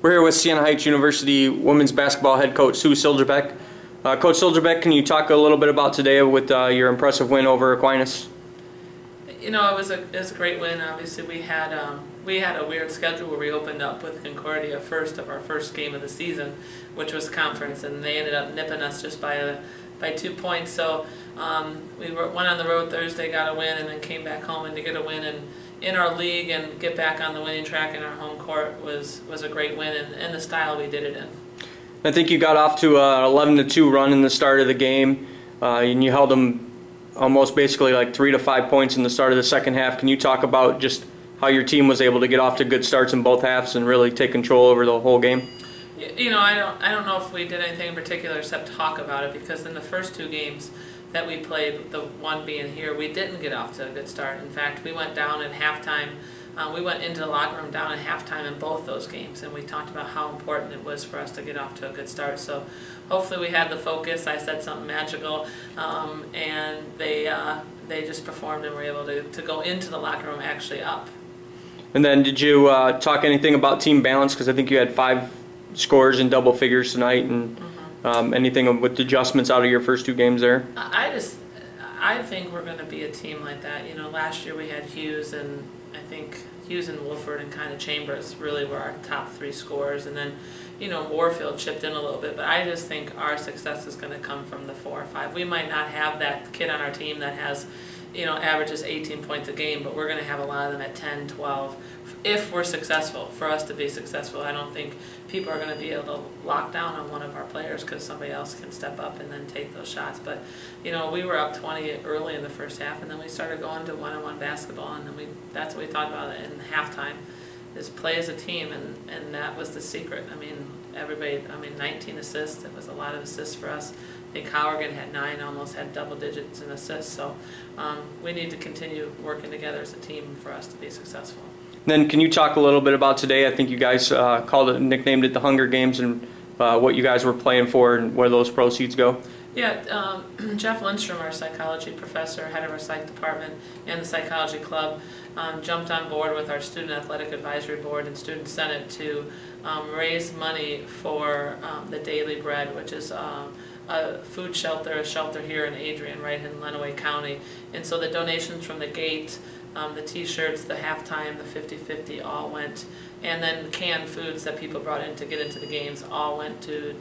We're here with Siena Heights University women's basketball head coach Sue Syljebeck. Coach Syljebeck, can you talk a little bit about today with your impressive win over Aquinas? You know, it was a great win. Obviously, we had a weird schedule where we opened up with Concordia first of our first game of the season, which was conference, and they ended up nipping us just by 2 points. So we went on the road Thursday, got a win, and then came back home, and to get a win in our league and get back on the winning track in our home court was a great win, and the style we did it in. I think you got off to an 11-2 run in the start of the game, and you held them almost basically like 3 to 5 points in the start of the second half. Can you talk about just how your team was able to get off to good starts in both halves and really take control over the whole game? You know, I don't know if we did anything in particular except talk about it, because in the first 2 games that we played, the one being here, we didn't get off to a good start. In fact, we went down at halftime. We went into the locker room down at halftime in both those games, and we talked about how important it was for us to get off to a good start. So hopefully we had the focus. I said something magical, and they just performed and were able to go into the locker room actually up. And then did you talk anything about team balance? Because I think you had 5 scores in double figures tonight, and anything with adjustments out of your first 2 games there? I think we're going to be a team like that. You know, last year we had Hughes, and I think Hughes and Wolford and kind of Chambers really were our top 3 scorers, and then, you know, Warfield chipped in a little bit. But I just think our success is going to come from the 4 or 5. We might not have that kid on our team that has, you know, averages 18 points a game, but we're going to have a lot of them at 10, 12, if we're successful. For us to be successful, I don't think people are going to be able to lock down on one of our players, because somebody else can step up and then take those shots. But, you know, we were up 20 early in the first half, and then we started going to one-on-one basketball, and then that's what we talked about in halftime, is play as a team, and that was the secret. I mean, 19 assists. It was a lot of assists for us. I think Howard had 9, almost had double digits in assists. So we need to continue working together as a team for us to be successful. Then can you talk a little bit about today? I think you guys nicknamed it the Hunger Games, and what you guys were playing for and where those proceeds go. Yeah, Jeff Lindstrom, our psychology professor, head of our psych department and the psychology club, jumped on board with our student athletic advisory board and student senate to raise money for the Daily Bread, which is a food shelter, a shelter here in Adrian, right in Lenawee County. And so the donations from the gate, the t-shirts, the halftime, the 50-50 all went, and then canned foods that people brought in to get into the games all went to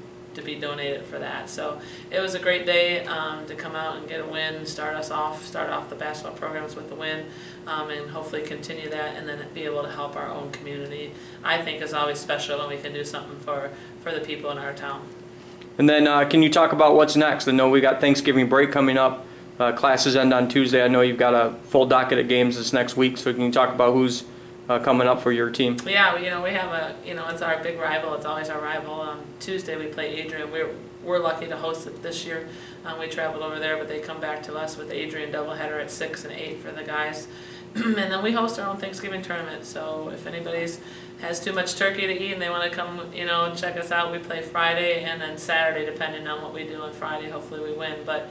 be donated for that. So it was a great day to come out and get a win, start off the basketball programs with the win, and hopefully continue that, and then be able to help our own community. I think is always special when we can do something for the people in our town. And then can you talk about what's next? I know we got Thanksgiving break coming up. Classes end on Tuesday. I know you've got a full docket of games this next week, so can you talk about who's coming up for your team? Yeah, you know, we have it's our big rival. It's always our rival. Tuesday we play Adrian. We're lucky to host it this year. We traveled over there, but they come back to us with Adrian doubleheader at 6 and 8 for the guys. And then we host our own Thanksgiving tournament. So if anybody's has too much turkey to eat and they want to come, you know, and check us out, we play Friday and then Saturday, depending on what we do on Friday. Hopefully we win. But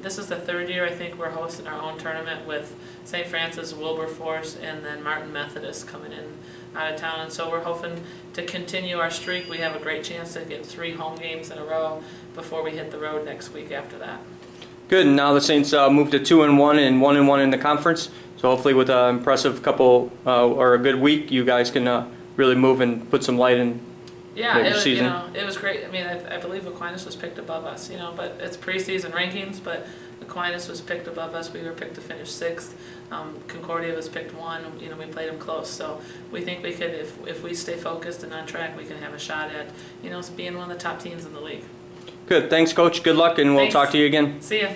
this is the 3rd year I think we're hosting our own tournament, with St. Francis, Wilberforce, and then Martin Methodist coming in out of town. And so we're hoping to continue our streak. We have a great chance to get 3 home games in a row before we hit the road next week after that. Good. And now the Saints moved to 2-1 and 1-1 in the conference. So hopefully with an impressive couple or a good week, you guys can really move and put some light in the season. You know, it was great. I mean, I believe Aquinas was picked above us, you know, but it's preseason rankings, but Aquinas was picked above us. We were picked to finish 6th. Concordia was picked 1. You know, we played them close. So we think we could, if we stay focused and on track, we can have a shot at, you know, being one of the top teams in the league. Good. Thanks, Coach. Good luck, and we'll talk to you again. See ya.